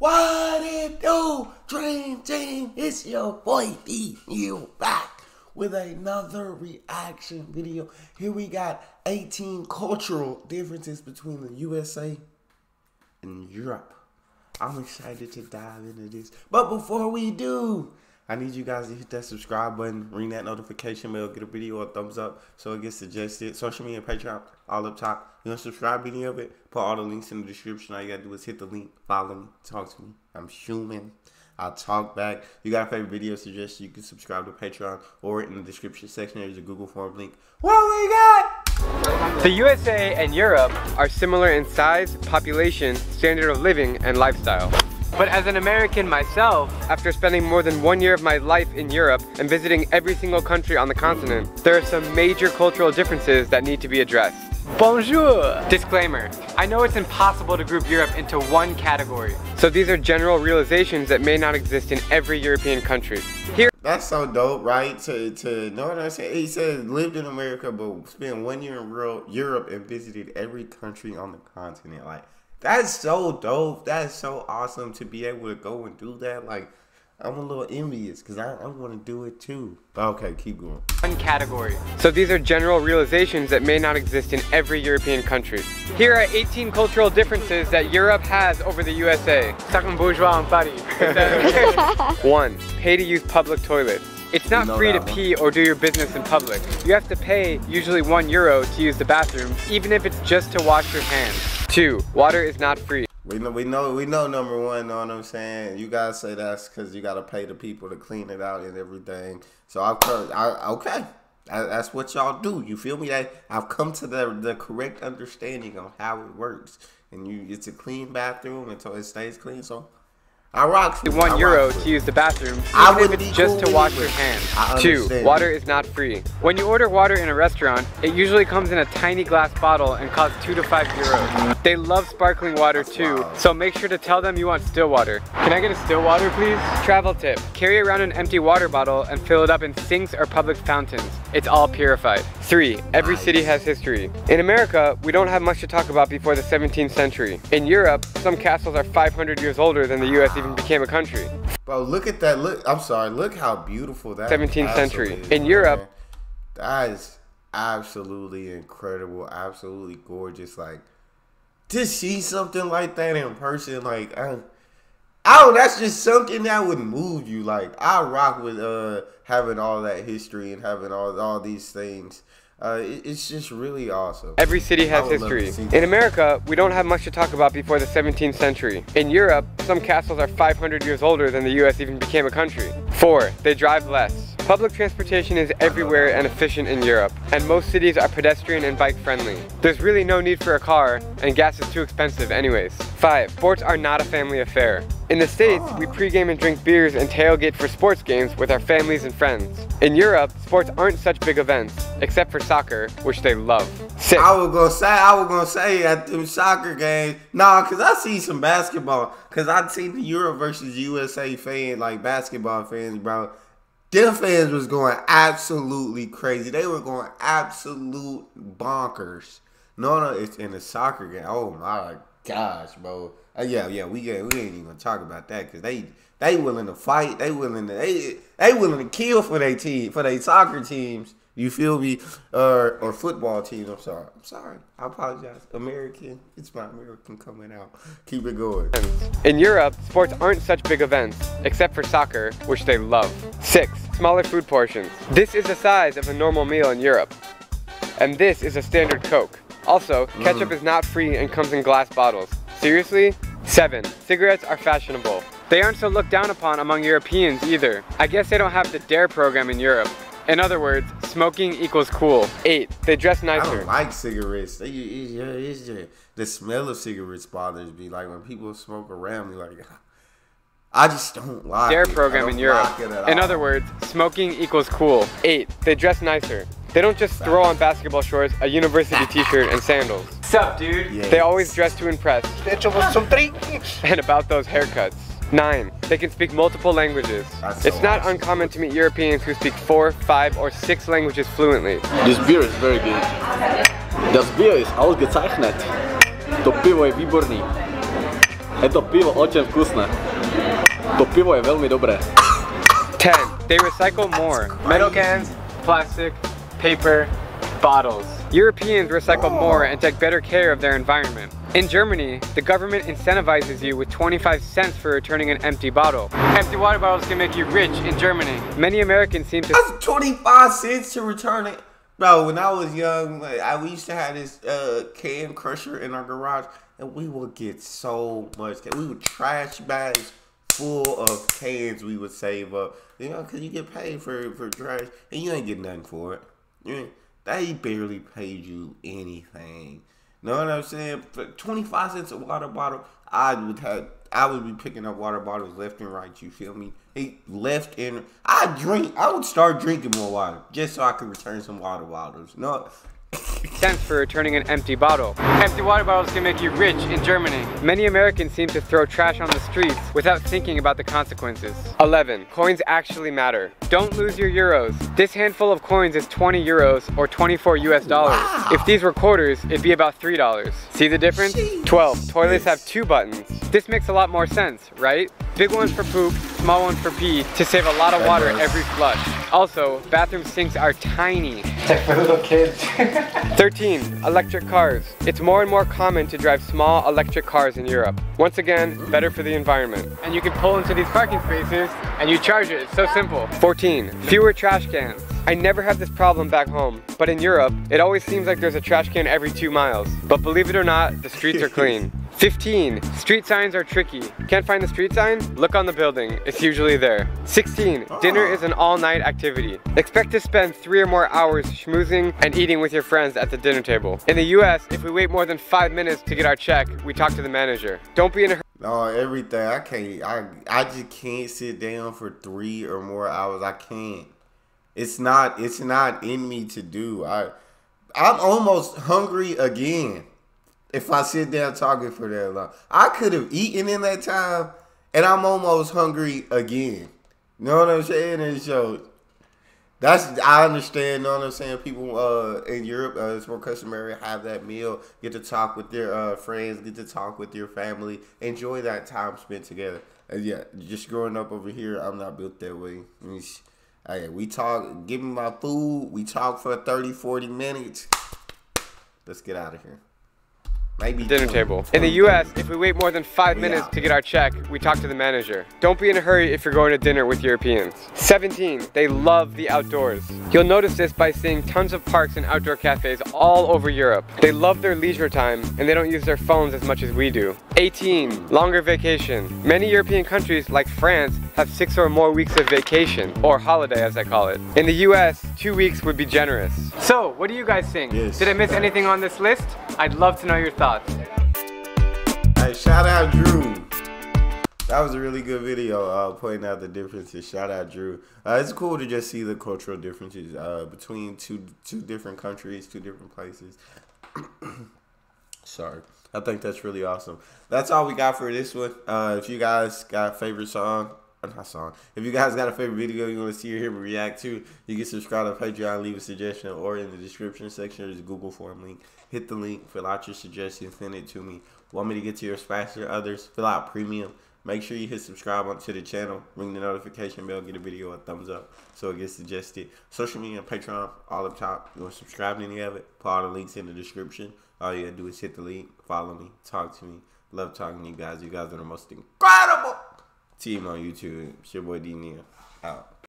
What it do, Dream Team? It's your boy Neal back with another reaction video. Here we got 18 cultural differences between the USA and Europe. I'm excited to dive into this. But before we do, I need you guys to hit that subscribe button, ring that notification bell, get a video a thumbs up so it gets suggested. Social media, Patreon, all up top. You want to subscribe to any of it? Put all the links in the description. All you got to do is hit the link, follow me, talk to me. I'm human. I'll talk back. You got a favorite video suggestion, you can subscribe to Patreon or in the description section. There's a Google form link. What we got? The USA and Europe are similar in size, population, standard of living, and lifestyle. But as an American myself, after spending more than 1 year of my life in Europe and visiting every single country on the continent, there are some major cultural differences that need to be addressed. Bonjour! Disclaimer, I know it's impossible to group Europe into one category, so these are general realizations that may not exist in every European country. Here. That's so dope, right? To know what I'm saying? He said lived in America but spent 1 year in Europe and visited every country on the continent. Like, that's so dope. That's so awesome to be able to go and do that. Like, I'm a little envious because I want to do it too. Okay, keep going. One category. So these are general realizations that may not exist in every European country. Here are 18 cultural differences that Europe has over the USA. Second bourgeois en Paris. 1. Pay to use public toilets. It's not free to pee or do your business in public. You have to pay usually €1 to use the bathroom, even if it's just to wash your hands. 2. Water is not free. We know number one, know what I'm saying? You guys say that's because you gotta pay the people to clean it out and everything. So okay. That's what y'all do. You feel me? I've come to the correct understanding of how it works. And it's a clean bathroom until it stays clean, so I rock. €1 to use the bathroom, even if it's just to wash your hands. 2. Water is not free. When you order water in a restaurant, it usually comes in a tiny glass bottle and costs €2 to €5. They love sparkling water too, so make sure to tell them you want still water. Can I get a still water, please? Travel tip. Carry around an empty water bottle and fill it up in sinks or public fountains. It's all purified. 3. Every city has history. In America, we don't have much to talk about before the 17th century. In Europe, some castles are 500 years older than the US even became a country. Bro, look at that. Look how beautiful that 17th century. Is, in Europe, man. That is absolutely incredible, absolutely gorgeous. Like, to see something like that in person, like, that's just something that would move you. Like, I rock with having all that history and having all these things. It's just really awesome. Every city has history. In America, we don't have much to talk about before the 17th century. In Europe, some castles are 500 years older than the US even became a country. 4. They drive less. Public transportation is everywhere and efficient in Europe, and most cities are pedestrian and bike friendly. There's really no need for a car, and gas is too expensive anyways. 5. Sports are not a family affair. In the States, we pregame and drink beers and tailgate for sports games with our families and friends. In Europe, sports aren't such big events, except for soccer, which they love. 6. I was gonna say at them soccer games, nah, cause I see some basketball, cause I'd seen the Europe versus USA fan, like basketball fans, bro. Them fans was going absolutely crazy. They were going absolute bonkers. No, it's in the soccer game. Oh my gosh, bro. Yeah, we ain't even talk about that because they willing to fight. They willing to kill for their team, for their soccer teams. You feel me? Or football teams. I'm sorry. I apologize. American. It's my American coming out. Keep it going. In Europe, sports aren't such big events, except for soccer, which they love. 6. Smaller food portions. This is the size of a normal meal in Europe. And this is a standard Coke. Also, ketchup is not free and comes in glass bottles. Seriously? 7. Cigarettes are fashionable. They aren't so looked down upon among Europeans either. I guess they don't have the DARE program in Europe. In other words, smoking equals cool. 8. They dress nicer. I don't like cigarettes. The smell of cigarettes bothers me. Like when people smoke around me, like I just don't like DARE program in Europe. In other words, smoking equals cool. 8. They dress nicer. They don't just throw on basketball shorts, a university t-shirt, and sandals. Sup, dude? Yes. They always dress to impress. And about those haircuts. 9. They can speak multiple languages. It's not uncommon to meet Europeans who speak 4, 5, or 6 languages fluently. This beer is very good. Das Bier ist ausgezeichnet. To piwo je výborný. to pivo očem vkusné. To pivo je veľmi dobré. 10. They recycle more. Metal cans, plastic, paper, bottles. Europeans recycle more and take better care of their environment. In Germany, the government incentivizes you with 25 cents for returning an empty bottle. Empty water bottles can make you rich in Germany. Many Americans seem to— That's 25 cents to return it. Bro, when I was young, we used to have this can crusher in our garage, and we would get so much. We would trash bags full of cans we would save up. You know, because you get paid for trash, and you ain't get nothing for it. They barely paid you anything. Know what I'm saying? For 25 cents a water bottle, I would be picking up water bottles left and right. You feel me? I would start drinking more water just so I could return some water bottles. No. Cents for returning an empty bottle. Empty water bottles can make you rich in Germany. Many Americans seem to throw trash on the streets without thinking about the consequences. 11. Coins actually matter. Don't lose your euros. This handful of coins is 20 euros or 24 US dollars. Wow. If these were quarters, it'd be about $3. See the difference? Jeez. 12. Toilets have 2 buttons. This makes a lot more sense, right? Big ones for poop, small ones for pee, to save a lot of water every flush. Also, bathroom sinks are tiny. It's like for little kids. 13. Electric cars. It's more and more common to drive small electric cars in Europe. Once again, better for the environment. And you can pull into these parking spaces and you charge it. It's so simple. 14. Fewer trash cans. I never have this problem back home, but in Europe, it always seems like there's a trash can every 2 miles. But believe it or not, the streets are clean. 15. Street signs are tricky. Can't find the street sign? Look on the building. It's usually there. 16. Dinner is an all-night activity. Expect to spend 3 or more hours schmoozing and eating with your friends at the dinner table. In the US, if we wait more than 5 minutes to get our check, we talk to the manager. Don't be in a hurry. No, everything. I just can't sit down for 3 or more hours. I can't. It's not in me to do. I'm almost hungry again if I sit down talking for that long. I could have eaten in that time, and I'm almost hungry again. You know what I'm saying? And so I understand. You know what I'm saying? People in Europe, it's more customary to have that meal, get to talk with their friends, get to talk with your family, enjoy that time spent together. And yeah, just growing up over here, I'm not built that way. Hey, we talk, give me my food, we talk for 30, 40 minutes. Let's get out of here. Maybe dinner table. In the US, if we wait more than 5 minutes to get our check, we talk to the manager. Don't be in a hurry if you're going to dinner with Europeans. 17. They love the outdoors. You'll notice this by seeing tons of parks and outdoor cafes all over Europe. They love their leisure time and they don't use their phones as much as we do. 18. Longer vacation. Many European countries, like France, have 6 or more weeks of vacation, or holiday as I call it. In the US, 2 weeks would be generous. So, what do you guys think? Yes. Did I miss anything on this list? I'd love to know your thoughts. Hey, shout out Drew. That was a really good video pointing out the differences. Shout out Drew. It's cool to just see the cultural differences between two different countries, 2 different places. Sorry. I think that's really awesome. That's all we got for this one. If you guys got a favorite if you guys got a favorite video you want to see or hear me react to, you can subscribe to Patreon, leave a suggestion, or in the description section there's a Google form link. Hit the link, fill out your suggestion, send it to me. Want me to get to yours faster than others? Fill out premium. Make sure you hit subscribe onto the channel, ring the notification bell, get a video a thumbs up so it gets suggested. Social media, Patreon, all up top. You want to subscribe to any of it? Put all the links in the description. All you gotta do is hit the link, follow me, talk to me. Love talking to you guys. You guys are the most incredible team on YouTube. It's your boy D Neal. Out.